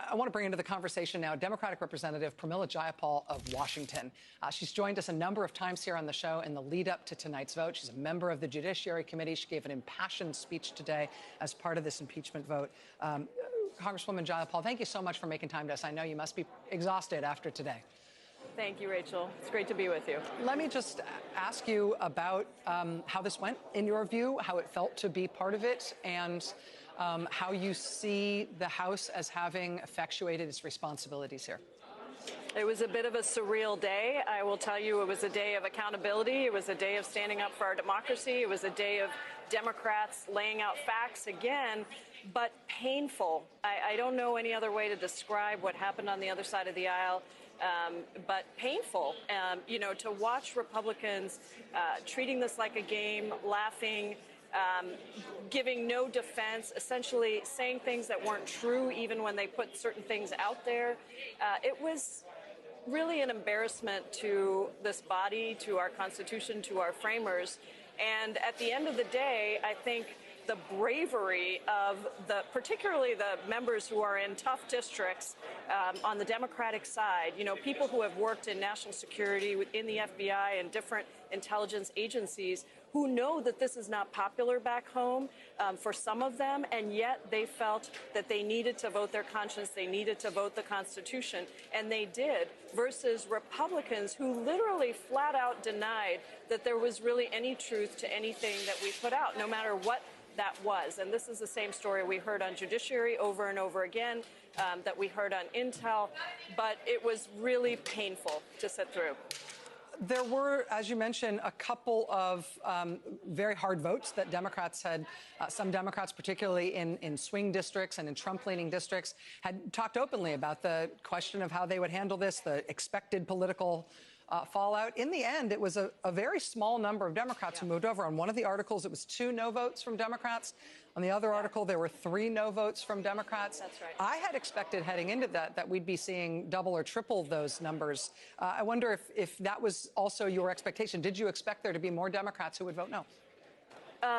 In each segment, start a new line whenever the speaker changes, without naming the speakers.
I want to bring into the conversation now Democratic Representative Pramila Jayapur of Washington. She's joined us a number of times here on the show in the lead up to tonight's vote. She's a member of the Judiciary Committee. She gave an impassioned speech today as part of this impeachment vote. Congresswoman Jayapur, thank you so much for making time to us. I know you must be exhausted after today.
Thank you, Rachel. It's great to be with you.
Let me just ask you about how this went, in your view, how it felt to be part of it, and how you see the House as having effectuated its responsibilities here.
It was a bit of a surreal day. I will tell you, it was a day of accountability. It was a day of standing up for our democracy. It was a day of Democrats laying out facts again, but painful. I don't know any other way to describe what happened on the other side of the aisle. But painful, to watch Republicans treating this like a game, laughing, giving no defense, essentially saying things that weren't true even when they put certain things out there. It was really an embarrassment to this body, to our Constitution, to our framers. And at the end of the day, I think the bravery of particularly the members who are in tough districts on the Democratic side, people who have worked in national security, in the FBI and different intelligence agencies, who know that this is not popular back home for some of them, and yet they felt that they needed to vote their conscience, they needed to vote the Constitution, and they did, versus Republicans who literally flat out denied that there was really any truth to anything that we put out, no matter what that was. And this is the same story we heard on Judiciary over and over again, that we heard on Intel, but it was really painful to sit through.
There were, as you mentioned, a couple of very hard votes that Democrats had. Some Democrats, particularly in swing districts and in Trump-leaning districts, had talked openly about the question of how they would handle this, the expected political fallout. In the end, it was a very small number of Democrats who moved over. On one of the articles, it was 2 no votes from Democrats. On the other article, there were 3 no votes from Democrats.
That's right.
I had expected heading into that we'd be seeing double or triple those numbers. I wonder if that was also your expectation. Did you expect there to be more Democrats who would vote no?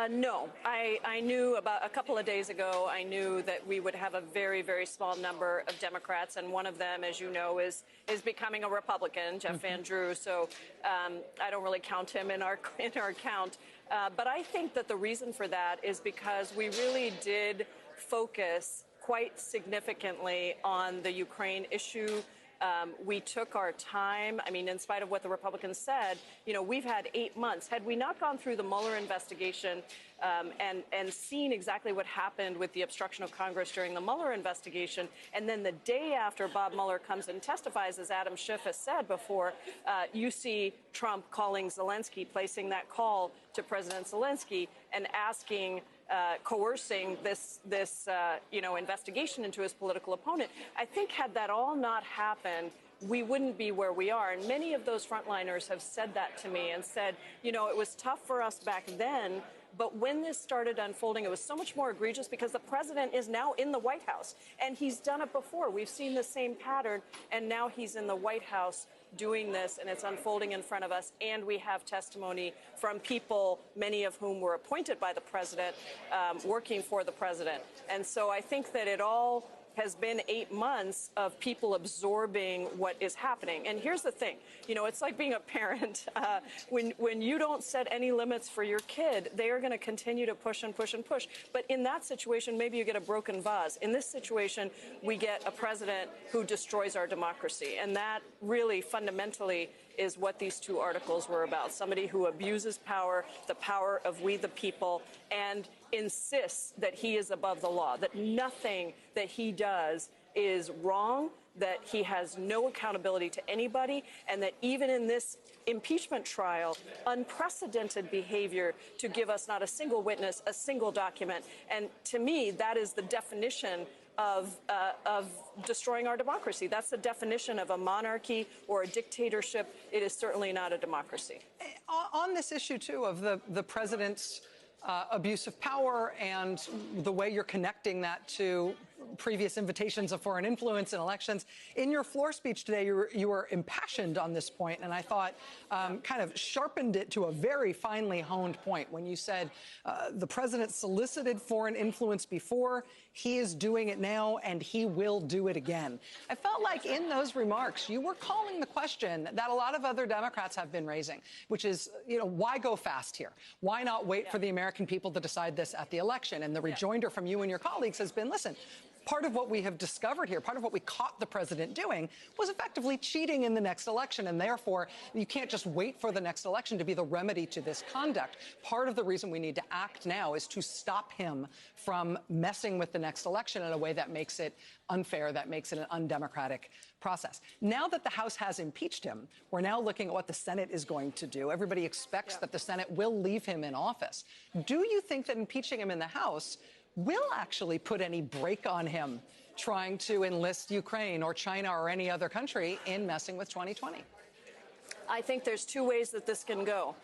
No. I knew about a couple of days ago, I knew that we would have a very, very small number of Democrats, and one of them, as you know, is becoming a Republican, Jeff Van Drew. So I don't really count him in our count. But I think that the reason for that is because we really did focus quite significantly on the Ukraine issue. We took our time. I mean, in spite of what the Republicans said, we've had 8 months. Had we not gone through the Mueller investigation and seen exactly what happened with the obstruction of Congress during the Mueller investigation, and then the day after Bob Mueller comes and testifies, as Adam Schiff has said before, you see Trump calling Zelensky, placing that call to President Zelensky and asking, coercing this investigation into his political opponent. I think had that all not happened, we wouldn't be where we are. And many of those frontliners have said that to me and said, it was tough for us back then, but when this started unfolding, it was so much more egregious because the president is now in the White House, and he's done it before. We've seen the same pattern, and now he's in the White House doing this, and it's unfolding in front of us, and we have testimony from people, many of whom were appointed by the president, working for the president. And so I think that it all has been 8 months of people absorbing what is happening. And here's the thing, it's like being a parent. When you don't set any limits for your kid, they are going to continue to push and push and push. But in that situation, maybe you get a broken vase. In this situation, we get a president who destroys our democracy. And that really fundamentally is what these 2 articles were about. Somebody who abuses power, the power of we the people, and insists that he is above the law, that nothing that he does is wrong, that he has no accountability to anybody, and that even in this impeachment trial, unprecedented behavior to give us not a single witness, a single document. And to me, that is the definition of destroying our democracy. That's the definition of a monarchy or a dictatorship. It is certainly not a democracy.
On this issue, too, of the president's abuse of power and the way you're connecting that to previous invitations of foreign influence in elections. In your floor speech today, you were impassioned on this point, and I thought kind of sharpened it to a very finely honed point when you said the president solicited foreign influence before, he is doing it now, and he will do it again. I felt like in those remarks, you were calling the question that a lot of other Democrats have been raising, which is, why go fast here? Why not wait for the American people to decide this at the election? And the rejoinder from you and your colleagues has been, listen, part of what we have discovered here, part of what we caught the president doing was effectively cheating in the next election. And therefore, you can't just wait for the next election to be the remedy to this conduct. Part of the reason we need to act now is to stop him from messing with the next election in a way that makes it unfair, that makes it an undemocratic process. Now that the House has impeached him, we're now looking at what the Senate is going to do. Everybody expects that the Senate will leave him in office. Do you think that impeaching him in the House will actually put any brake on him trying to enlist Ukraine or China or any other country in messing with 2020?
I think there's two ways that this can go.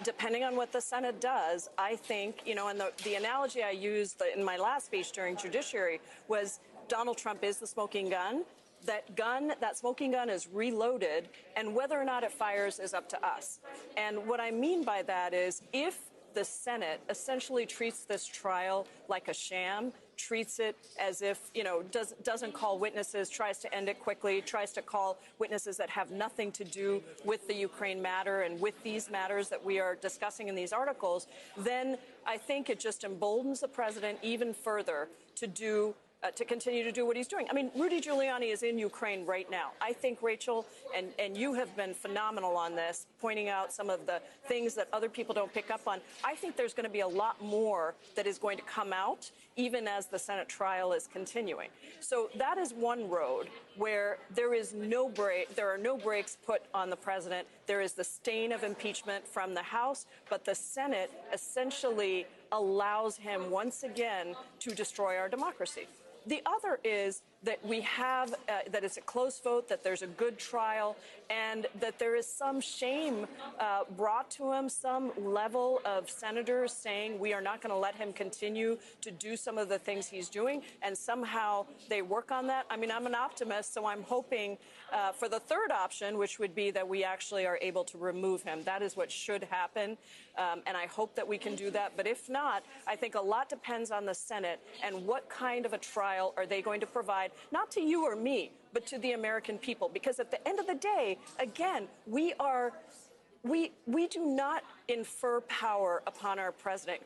Depending on what the Senate does, I think, and the analogy I used in my last speech during Judiciary was Donald Trump is the smoking gun. That smoking gun is reloaded, and whether or not it fires is up to us. And what I mean by that is if the Senate essentially treats this trial like a sham, treats it as if, doesn't call witnesses, tries to end it quickly, tries to call witnesses that have nothing to do with the Ukraine matter and with these matters that we are discussing in these articles, then I think it just emboldens the president even further to continue to do what he's doing. I mean, Rudy Giuliani is in Ukraine right now. I think, Rachel, and you have been phenomenal on this, pointing out some of the things that other people don't pick up on. I think there's going to be a lot more that is going to come out, even as the Senate trial is continuing. So that is one road where there is no break. There are no brakes put on the president. There is the stain of impeachment from the House, but the Senate essentially allows him once again to destroy our democracy. The other is that we have, that it's a close vote, that there's a good trial, and that there is some shame brought to him, some level of senators saying we are not going to let him continue to do some of the things he's doing, and somehow they work on that. I mean, I'm an optimist, so I'm hoping for the third option, which would be that we actually are able to remove him. That is what should happen, and I hope that we can do that. But if not, I think a lot depends on the Senate and what kind of a trial are they going to provide, not to you or me, but to the American people. Because at the end of the day, again, we do not confer power upon our president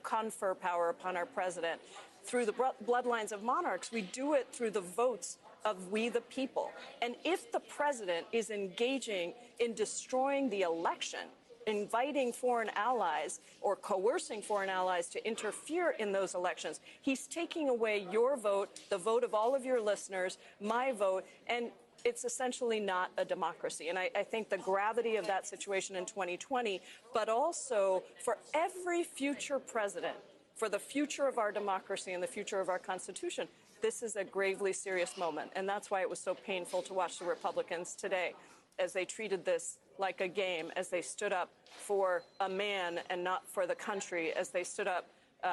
through the bloodlines of monarchs. We do it through the votes of we the people. And if the president is engaging in destroying the election, inviting foreign allies or coercing foreign allies to interfere in those elections, he's taking away your vote, the vote of all of your listeners, my vote, and it's essentially not a democracy. And I think the gravity of that situation in 2020, but also for every future president, for the future of our democracy and the future of our Constitution, this is a gravely serious moment. And that's why it was so painful to watch the Republicans today as they treated this like a game, as they stood up for a man and not for the country, as they stood up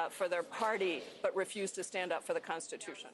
for their party but refused to stand up for the Constitution.